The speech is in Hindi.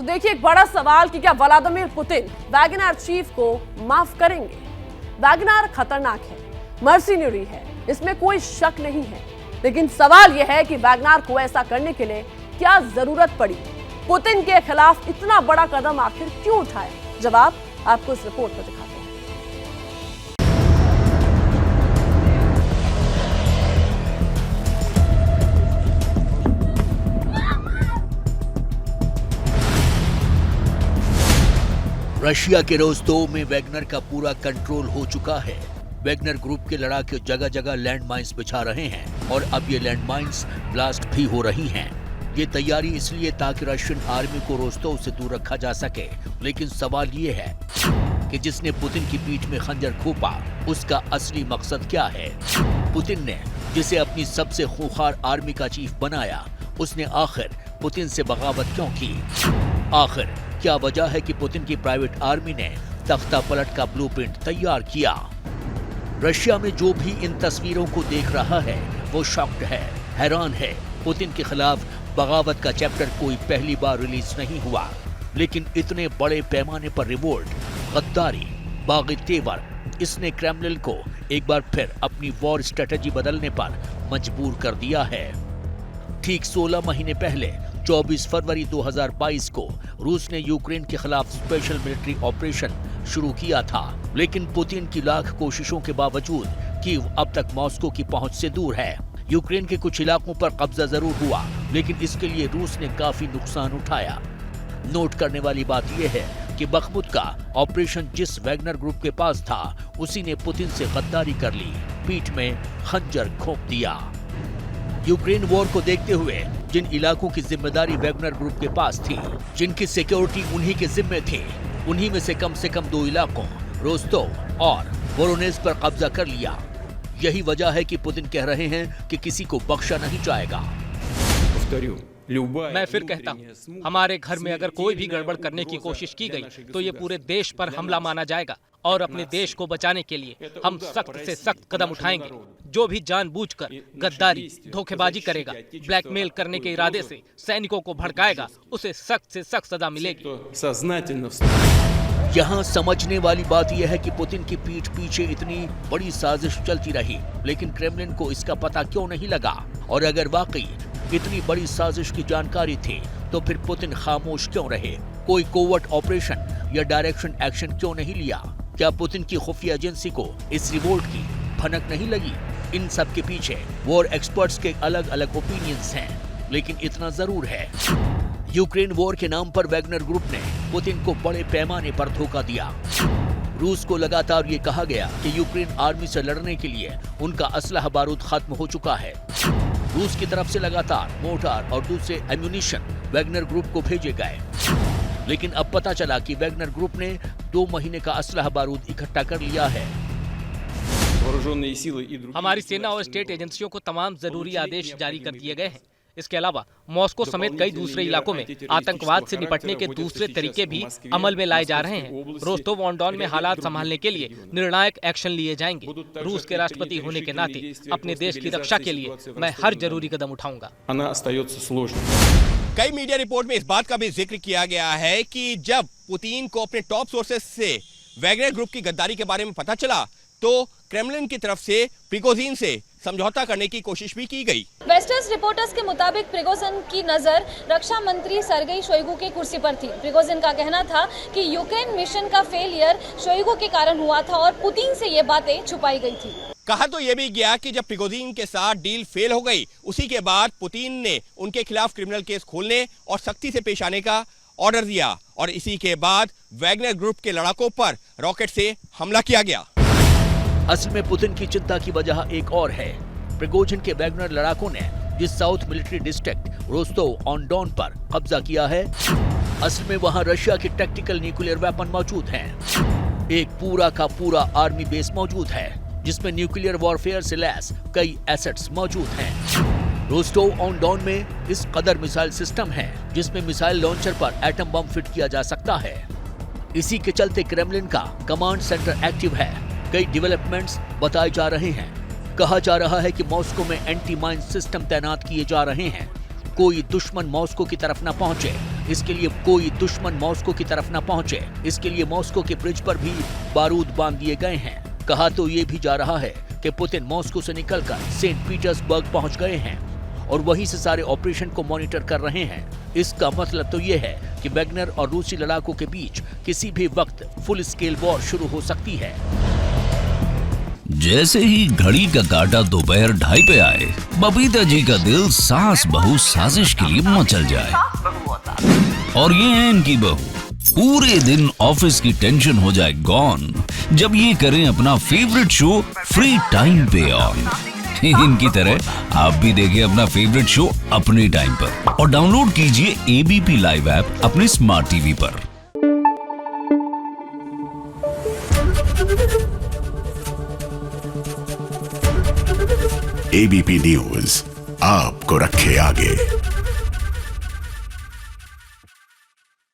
तो देखिए एक बड़ा सवाल कि क्या व्लादिमीर पुतिन वैगनर चीफ को माफ करेंगे। वैगनर खतरनाक है, मर्सिनरी है, इसमें कोई शक नहीं है, लेकिन सवाल यह है कि वैगनर को ऐसा करने के लिए क्या जरूरत पड़ी, पुतिन के खिलाफ इतना बड़ा कदम आखिर क्यों उठाया। जवाब आपको इस रिपोर्ट में दिखाते हैं। रशिया के रोस्तोव में वैगनर का पूरा कंट्रोल हो चुका है। वैगनर ग्रुप के लड़ाके जगह जगह लैंड माइंस बिछा रहे हैं और अब ये लैंड माइंस ब्लास्ट भी हो रही हैं। ये तैयारी इसलिए ताकि रशियन आर्मी को रोस्तोव से दूर रखा जा सके। लेकिन सवाल ये है कि जिसने पुतिन की पीठ में खंजर घोंपा उसका असली मकसद क्या है। पुतिन ने जिसे अपनी सबसे खूंखार आर्मी का चीफ बनाया, उसने आखिर पुतिन से बगावत क्यों की। आखिर क्या वजह है कि पुतिन की प्राइवेट आर्मी ने तख्ता पलट का ब्लूप्रिंट तैयार किया। रशिया में जो भी इन तस्वीरों को देख रहा है वो शॉक्ड है, हैरान है। पुतिन के खिलाफ बगावत का चैप्टर कोई पहली बार रिलीज नहीं हुआ, लेकिन इतने बड़े पैमाने पर रिवोल्ट, गद्दारी, बागी तेवर, इसने क्रेमलिन को एक बार फिर अपनी वॉर स्ट्रेटेजी बदलने पर मजबूर कर दिया है। ठीक 16 महीने पहले 24 फरवरी 2022 को रूस ने यूक्रेन के खिलाफ स्पेशल मिलिट्री ऑपरेशन शुरू किया था, लेकिन पुतिन की लाख कोशिशों के बावजूद कीव अब तक मॉस्को की पहुंच से दूर है। यूक्रेन के कुछ इलाकों पर कब्जा जरूर हुआ, लेकिन इसके लिए रूस ने काफी नुकसान उठाया। नोट करने वाली बात यह है कि बखमुत का ऑपरेशन जिस वैगनर ग्रुप के पास था, उसी ने पुतिन से गद्दारी कर ली, पीठ में खंजर घोंप दिया। यूक्रेन वॉर को देखते हुए जिन इलाकों की जिम्मेदारी वैगनर ग्रुप के पास थी, जिनकी सिक्योरिटी उन्हीं के जिम्मे थी, उन्हीं में से कम 2 इलाकों रोस्तोव और वोरोनेज पर कब्जा कर लिया। यही वजह है कि पुतिन कह रहे हैं कि किसी को बख्शा नहीं जाएगा। मैं फिर कहता हूँ, हमारे घर में अगर कोई भी गड़बड़ करने की कोशिश की गई तो ये पूरे देश पर हमला माना जाएगा और अपने देश को बचाने के लिए हम सख्त से सख्त कदम उठाएंगे। जो भी जानबूझकर गद्दारी, धोखेबाजी करेगा, ब्लैकमेल करने के इरादे से सैनिकों को भड़काएगा, उसे सख्त से सख्त सजा मिलेगी। यहाँ समझने वाली बात यह है कि पुतिन की पीठ पीछे इतनी बड़ी साजिश चलती रही, लेकिन क्रेमलिन को इसका पता क्यों नहीं लगा। और अगर वाकई इतनी बड़ी साजिश की जानकारी थी तो फिर पुतिन खामोश क्यों रहे। कोई कोवर्ट ऑपरेशन या डायरेक्शन एक्शन क्यों नहीं लिया। क्या पुतिन की खुफिया एजेंसी को इस रिवोल्ट की भनक नहीं लगी। इन सब के पीछे वॉर एक्सपर्ट्स के अलग अलग ओपिनियंस हैं, लेकिन इतना जरूर है, यूक्रेन वॉर के नाम पर वैगनर ग्रुप ने पुतिन को बड़े पैमाने पर धोखा दिया। रूस को लगातार ये कहा गया कि यूक्रेन आर्मी से लड़ने के लिए उनका असलहा बारूद खत्म हो चुका है। रूस की तरफ से लगातार मोर्टार और दूसरे एम्यूनिशन वैगनर ग्रुप को भेजे गए, लेकिन अब पता चला कि वैगनर ग्रुप ने 2 महीने का असलहा बारूद इकट्ठा कर लिया है। हमारी सेना और स्टेट एजेंसियों को तमाम जरूरी आदेश जारी कर दिए गए हैं। इसके अलावा मॉस्को समेत कई दूसरे इलाकों में आतंकवाद से निपटने के दूसरे तरीके भी अमल में लाए जा रहे हैं। रोस्तोव ऑन डॉन में हालात संभालने के लिए निर्णायक एक्शन लिए जाएंगे। रूस के राष्ट्रपति होने के नाते अपने देश की रक्षा के लिए मैं हर जरूरी कदम उठाऊंगा। कई मीडिया रिपोर्ट में इस बात का भी जिक्र किया गया है कि जब पुतिन को अपने टॉप सोर्सेस से वैगनर ग्रुप की गद्दारी के बारे में पता चला तो क्रेमलिन की तरफ से प्रिगोजिन से समझौता करने की कोशिश भी की गई। वेस्टर्स रिपोर्टर्स के मुताबिक प्रिगोजिन की नजर रक्षा मंत्री सर्गेई शोइगु की कुर्सी पर थी। प्रिगोजिन का कहना था कि यूक्रेन मिशन का फेलियर शोइगु के कारण हुआ था और पुतिन से ये बातें छुपाई गई थी। कहा तो ये भी गया कि जब प्रिगोजिन के साथ डील फेल हो गई, उसी के बाद पुतिन ने उनके खिलाफ क्रिमिनल केस खोलने और सख्ती से पेश आने का ऑर्डर दिया और इसी के बाद वैगनर ग्रुप के लड़ाकों पर रॉकेट से हमला किया गया। असल में पुतिन की चिंता की वजह एक और है। प्रिगोजिन के वैगनर लड़ाकों ने जिस south military district Rostov on Don पर कब्जा किया है, असल में वहां रशिया के टैक्टिकल न्यूक्लियर वेपन मौजूद हैं। एक पूरा का पूरा आर्मी बेस मौजूद है जिसमें न्यूक्लियर वॉरफेयर से लैस कई एसेट्स मौजूद हैं। रोस्टोव ऑन डॉन में इस कदर मिसाइल सिस्टम है जिसमें मिसाइल लॉन्चर पर एटम बम फिट किया जा सकता है। इसी के चलते क्रेमलिन का कमांड सेंटर एक्टिव है। कई डेवलपमेंट्स बताए जा रहे हैं। कहा जा रहा है कि मॉस्को में एंटी माइन सिस्टम तैनात किए जा रहे हैं। कोई दुश्मन मॉस्को की तरफ न पहुंचे, इसके लिए कोई दुश्मन मॉस्को की तरफ न पहुंचे। इसके लिए मॉस्को के ब्रिज पर भी बारूद बांध दिए गए हैं। कहा तो ये भी जा रहा है कि पुतिन मॉस्को से निकलकर सेंट पीटर्सबर्ग पहुंच गए हैं और वहीं से सारे ऑपरेशन को मॉनिटर कर रहे हैं। इसका मतलब तो ये है कि वैगनर और रूसी लड़ाकों के बीच किसी भी वक्त फुल स्केल वॉर शुरू हो सकती है। जैसे ही घड़ी का काटा दोपहर 2:30 पे आए, बबीता जी का दिल सास बहू साजिश के लिए मचल जाए। और ये है इनकी बहू, पूरे दिन ऑफिस की टेंशन हो जाए गॉन जब ये करें अपना फेवरेट शो फ्री टाइम पे ऑन। इनकी तरह आप भी देखिए अपना फेवरेट शो अपने टाइम पर और डाउनलोड कीजिए एबीपी लाइव ऐप अपने स्मार्ट टीवी पर। एबीपी न्यूज आपको रखे आगे।